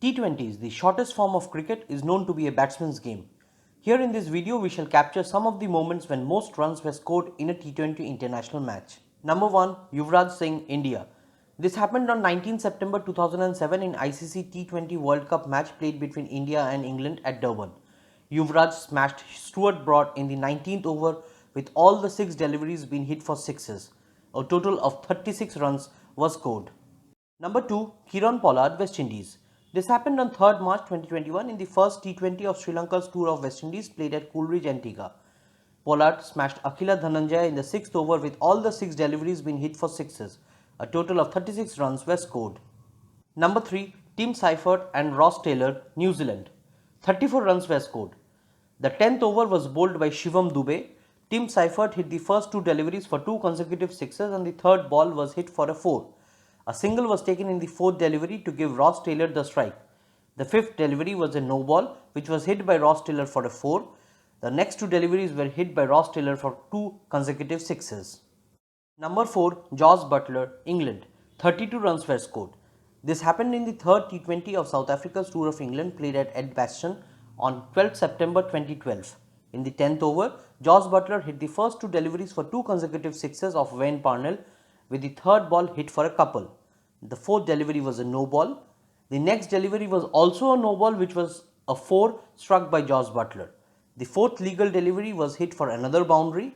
T20s, the shortest form of cricket, is known to be a batsman's game. Here in this video, we shall capture some of the moments when most runs were scored in a T20 international match. Number 1. Yuvraj Singh, India. This happened on 19 September 2007 in ICC T20 World Cup match played between India and England at Durban. Yuvraj smashed Stuart Broad in the 19th over with all the 6 deliveries being hit for sixes. A total of 36 runs was scored. Number 2. Kieron Pollard, West Indies. This happened on 3rd March 2021 in the first T20 of Sri Lanka's tour of West Indies played at Coolridge, Antigua. Pollard smashed Akila Dhananjaya in the 6th over with all the 6 deliveries being hit for sixes. A total of 36 runs were scored. Number 3. Tim Seifert and Ross Taylor, New Zealand. 34 runs were scored. The 10th over was bowled by Shivam Dube. Tim Seifert hit the first 2 deliveries for 2 consecutive sixes and the third ball was hit for a 4. A single was taken in the 4th delivery to give Ross Taylor the strike. The 5th delivery was a no ball which was hit by Ross Taylor for a 4. The next 2 deliveries were hit by Ross Taylor for 2 consecutive sixes. Number 4. Jos Butler, England. 32 runs were scored. This happened in the 3rd T20 of South Africa's Tour of England played at Edgbaston on 12 September 2012. In the 10th over, Jos Butler hit the first 2 deliveries for 2 consecutive sixes of Parnell with the third ball hit for a couple. The 4th delivery was a no ball. The next delivery was also a no ball which was a 4 struck by Jos Butler. The 4th legal delivery was hit for another boundary.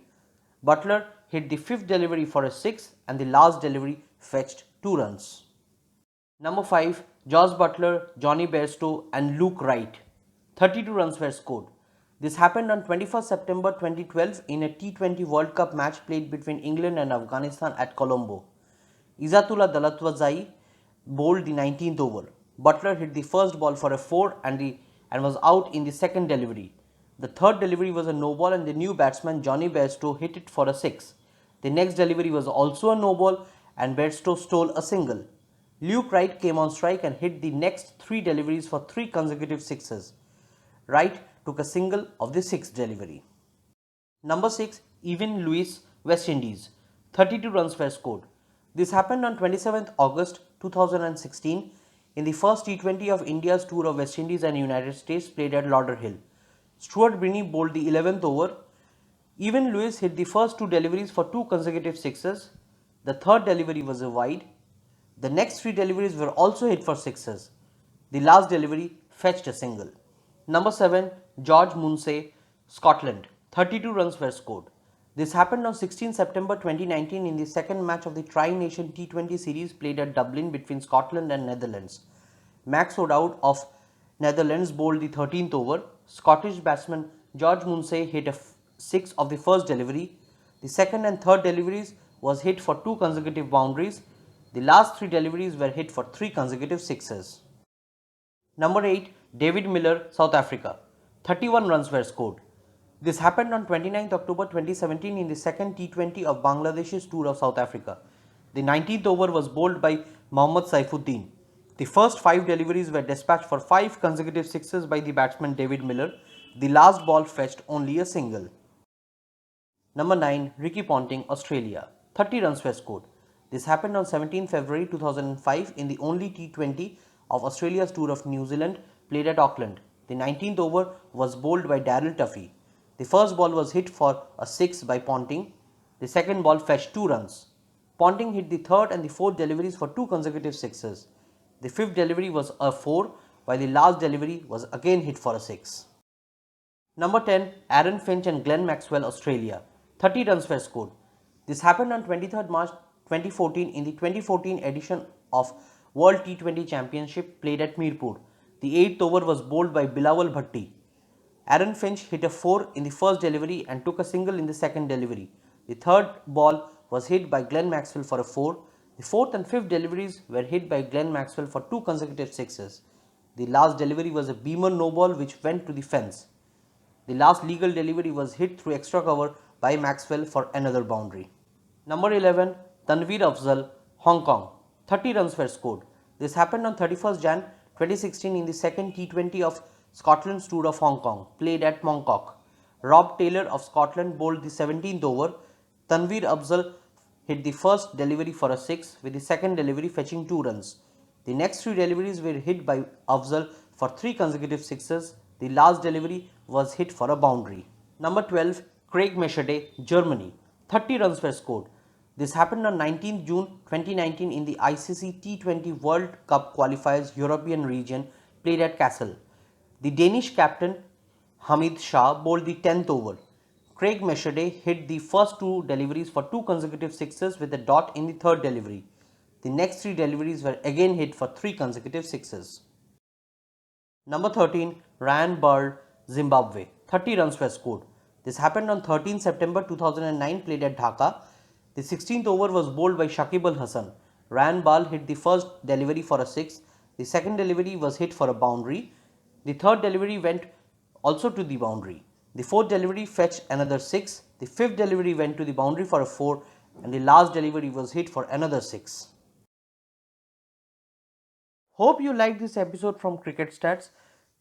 Butler hit the 5th delivery for a 6 and the last delivery fetched 2 runs. Number 5. Jos Butler, Johnny Bairstow and Luke Wright. 32 runs were scored. This happened on 21st September 2012 in a T20 World Cup match played between England and Afghanistan at Colombo. Izzatullah Dalatvazai bowled the 19th over. Butler hit the first ball for a 4 and was out in the 2nd delivery. The 3rd delivery was a no ball and the new batsman Johnny Bairstow hit it for a 6. The next delivery was also a no ball and Bairstow stole a single. Luke Wright came on strike and hit the next 3 deliveries for 3 consecutive sixes. Wright took a single of the 6th delivery. Number 6. Evin Lewis, West Indies. 32 runs were scored. This happened on 27th August 2016 in the first T20 of India's tour of West Indies and United States played at Lauderhill. Stuart Binny bowled the 11th over. Evin Lewis hit the first 2 deliveries for 2 consecutive sixes. The 3rd delivery was a wide. The next 3 deliveries were also hit for sixes. The last delivery fetched a single. Number 7. George Munsey, Scotland. 32 runs were scored. This happened on 16 September 2019 in the 2nd match of the Tri-Nation T20 series played at Dublin between Scotland and Netherlands. Max O'Dowd of Netherlands bowled the 13th over. Scottish batsman George Munsey hit a 6 of the first delivery. The 2nd and 3rd deliveries was hit for 2 consecutive boundaries. The last 3 deliveries were hit for 3 consecutive sixes. Number 8. David Miller, South Africa. 31 runs were scored. This happened on 29th October 2017 in the 2nd T20 of Bangladesh's tour of South Africa. The 19th over was bowled by Mohammad Saifuddin. The first 5 deliveries were dispatched for 5 consecutive sixes by the batsman David Miller. The last ball fetched only a single. Number 9. Ricky Ponting, Australia. 30 runs were scored. This happened on 17 February 2005 in the only T20 of Australia's tour of New Zealand played at Auckland. The 19th over was bowled by Daryl Tuffey. The first ball was hit for a 6 by Ponting. The second ball fetched 2 runs. Ponting hit the 3rd and the 4th deliveries for 2 consecutive sixes. The 5th delivery was a 4 while the last delivery was again hit for a 6. Number 10. Aaron Finch and Glenn Maxwell, Australia. 30 runs were scored. This happened on 23rd March 2014 in the 2014 edition of World T20 Championship played at Mirpur. The 8th over was bowled by Bilawal Bhatti. Aaron Finch hit a 4 in the first delivery and took a single in the 2nd delivery. The 3rd ball was hit by Glenn Maxwell for a 4. The 4th and 5th deliveries were hit by Glenn Maxwell for 2 consecutive sixes. The last delivery was a beamer no ball which went to the fence. The last legal delivery was hit through extra cover by Maxwell for another boundary. Number 11. Tanvir Ali, Hong Kong. 30 runs were scored. This happened on 31st Jan 2016 in the 2nd T20 of Scotland's tour of Hong Kong played at Mongkok. Rob Taylor of Scotland bowled the 17th over. Tanvir Ali hit the first delivery for a 6 with the second delivery fetching 2 runs. The next 3 deliveries were hit by Afzal for 3 consecutive sixes. The last delivery was hit for a boundary. Number 12, Craig Meshade, Germany. 30 runs were scored. This happened on 19th June 2019 in the ICC T20 World Cup qualifiers European region played at Kassel. The Danish captain Hamid Shah bowled the 10th over. Craig Meshade hit the first 2 deliveries for 2 consecutive sixes with a dot in the 3rd delivery. The next 3 deliveries were again hit for 3 consecutive sixes. Number 13, Ryan Burl, Zimbabwe. 30 runs were scored. This happened on 13 September 2009 played at Dhaka. The 16th over was bowled by Shakib Al Hasan. Ryan Ball hit the first delivery for a 6. The second delivery was hit for a boundary. The third delivery went also to the boundary. The fourth delivery fetched another 6. The fifth delivery went to the boundary for a 4. And the last delivery was hit for another 6. Hope you liked this episode from Cricket Stats.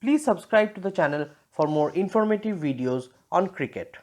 Please subscribe to the channel for more informative videos on cricket.